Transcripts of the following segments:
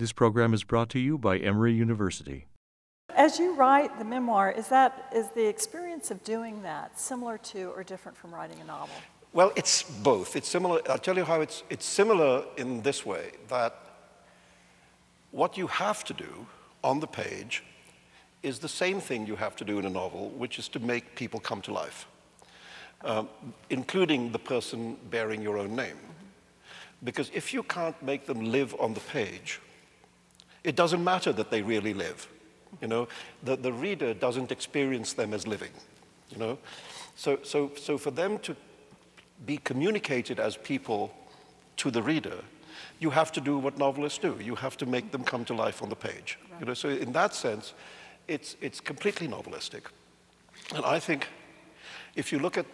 This program is brought to you by Emory University. As you write the memoir, is the experience of doing that similar to or different from writing a novel? Well, it's both. It's similar. I'll tell you how it's similar in this way, that what you have to do on the page is the same thing you have to do in a novel, which is to make people come to life, including the person bearing your own name. Because if you can't make them live on the page, it doesn't matter that they really live. You know, the reader doesn't experience them as living. You know, so for them to be communicated as people to the reader, you have to do what novelists do. You have to make them come to life on the page. Right. You know, so in that sense, it's completely novelistic. And I think if you look at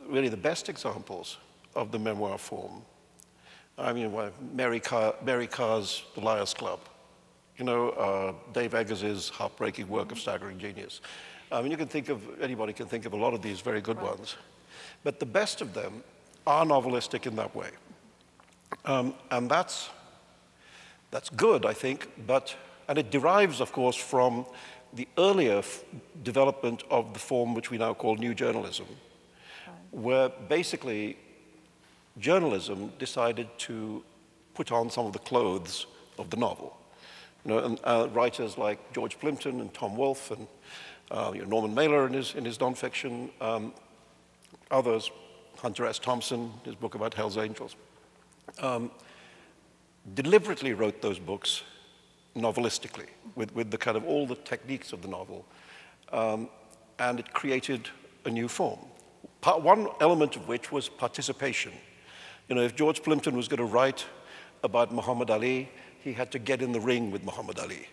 really the best examples of the memoir form, I mean, Mary Carr's The Liar's Club, you know, Dave Eggers's heartbreaking work of staggering genius. I mean, anybody can think of a lot of these very good ones. But the best of them are novelistic in that way. And that's good, I think, and it derives, of course, from the earlier development of the form which we now call new journalism, where basically journalism decided to put on some of the clothes of the novel. You know, and writers like George Plimpton and Tom Wolfe and you know, Norman Mailer in his nonfiction, others, Hunter S. Thompson, his book about Hell's Angels, deliberately wrote those books novelistically, with the kind of all the techniques of the novel, and it created a new form. One element of which was participation. You know, if George Plimpton was going to write about Muhammad Ali, he had to get in the ring with Muhammad Ali.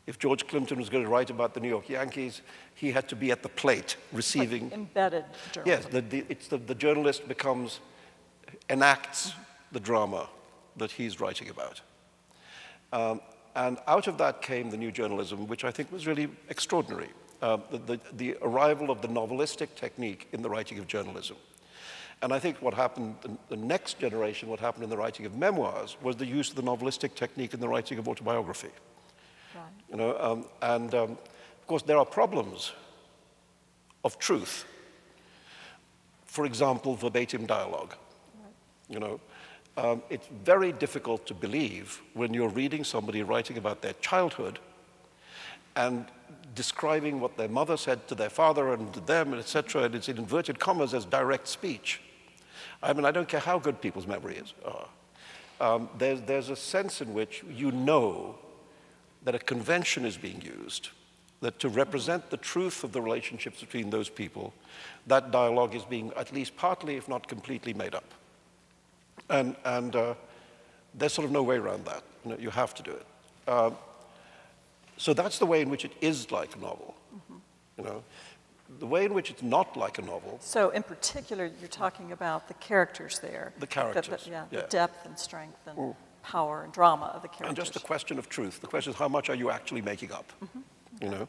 If George Plimpton was going to write about the New York Yankees, he had to be at the plate receiving... Like embedded journalism. Yes, the journalist enacts the drama that he's writing about. And out of that came the new journalism, which I think was really extraordinary. The arrival of the novelistic technique in the writing of journalism. And I think what happened, the next generation, what happened in the writing of memoirs, was the use of the novelistic technique in the writing of autobiography. Right. You know, of course, there are problems of truth. For example, verbatim dialogue. Right. You know, it's very difficult to believe when you're reading somebody writing about their childhood and describing what their mother said to their father and to them, and et cetera, and it's in inverted commas as direct speech. I mean, I don't care how good people's memory is. There's a sense in which you know that a convention is being used, that to represent the truth of the relationships between those people, that dialogue is being at least partly, if not completely, made up. And there's sort of no way around that. You know, you have to do it. So that's the way in which it is like a novel. You know, the way in which it's not like a novel. So in particular, you're talking about the characters there. The characters. The depth and strength and power and drama of the characters. And just the question of truth. The question is, how much are you actually making up? You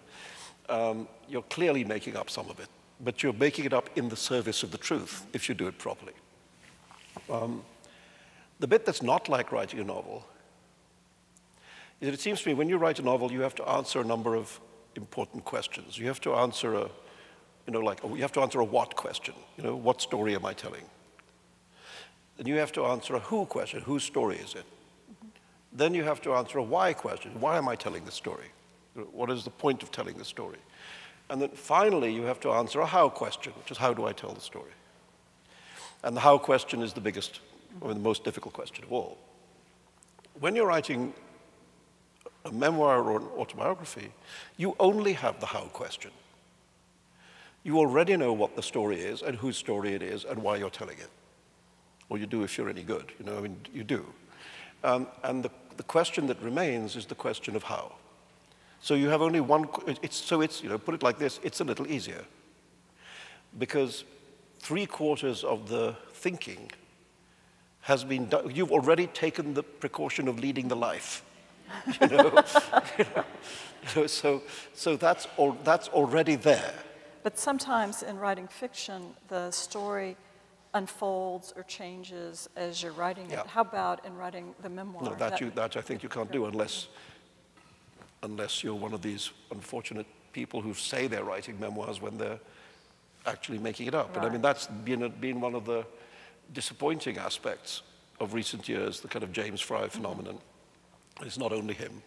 know, you're clearly making up some of it, but you're making it up in the service of the truth if you do it properly. The bit that's not like writing a novel is that it seems to me when you write a novel, you have to answer a number of important questions. You have to answer you have to answer a what question. You know, what story am I telling? Then you have to answer a who question. Whose story is it? Then you have to answer a why question. Why am I telling this story? What is the point of telling this story? And then finally, you have to answer a how question, which is how do I tell the story? And the how question is the biggest, or the most difficult question of all. When you're writing a memoir or an autobiography, you only have the how question. You already know what the story is and whose story it is and why you're telling it. Or you do if you're any good, you know, I mean, you do. And the question that remains is the question of how. So you have only one, you know, put it like this, it's a little easier. Because 3/4 of the thinking has been done, you've already taken the precaution of leading the life. You know? So that's already there. But sometimes in writing fiction, the story unfolds or changes as you're writing it. Yeah. How about in writing the memoir? No, that I think you can't do unless you're one of these unfortunate people who say they're writing memoirs when they're actually making it up. Right. And I mean, that's been one of the disappointing aspects of recent years, the kind of James Fry phenomenon. It's not only him.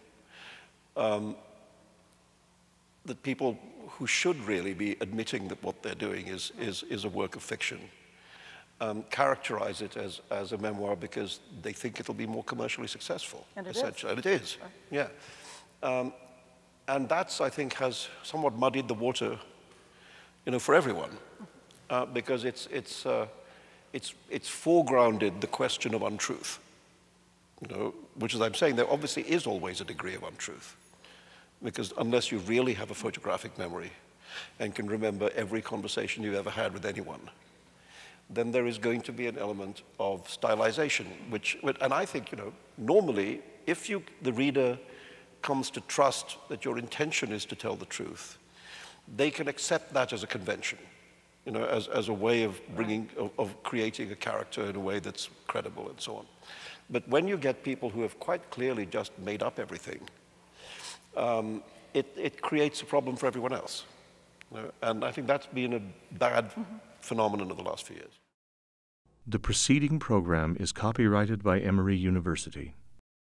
That people who should really be admitting that what they're doing is a work of fiction characterize it as a memoir because they think it'll be more commercially successful. And it essentially. And it is, right. yeah. And that's, I think, has somewhat muddied the water, for everyone, because it's foregrounded the question of untruth, which, as I'm saying, there obviously is always a degree of untruth, because unless you really have a photographic memory and can remember every conversation you've ever had with anyone, then there is going to be an element of stylization, and I think, normally, if the reader comes to trust that your intention is to tell the truth, they can accept that as a convention, as a way of of creating a character in a way that's credible and so on. But when you get people who have quite clearly just made up everything, it creates a problem for everyone else. And I think that's been a bad phenomenon of the last few years. The preceding program is copyrighted by Emory University.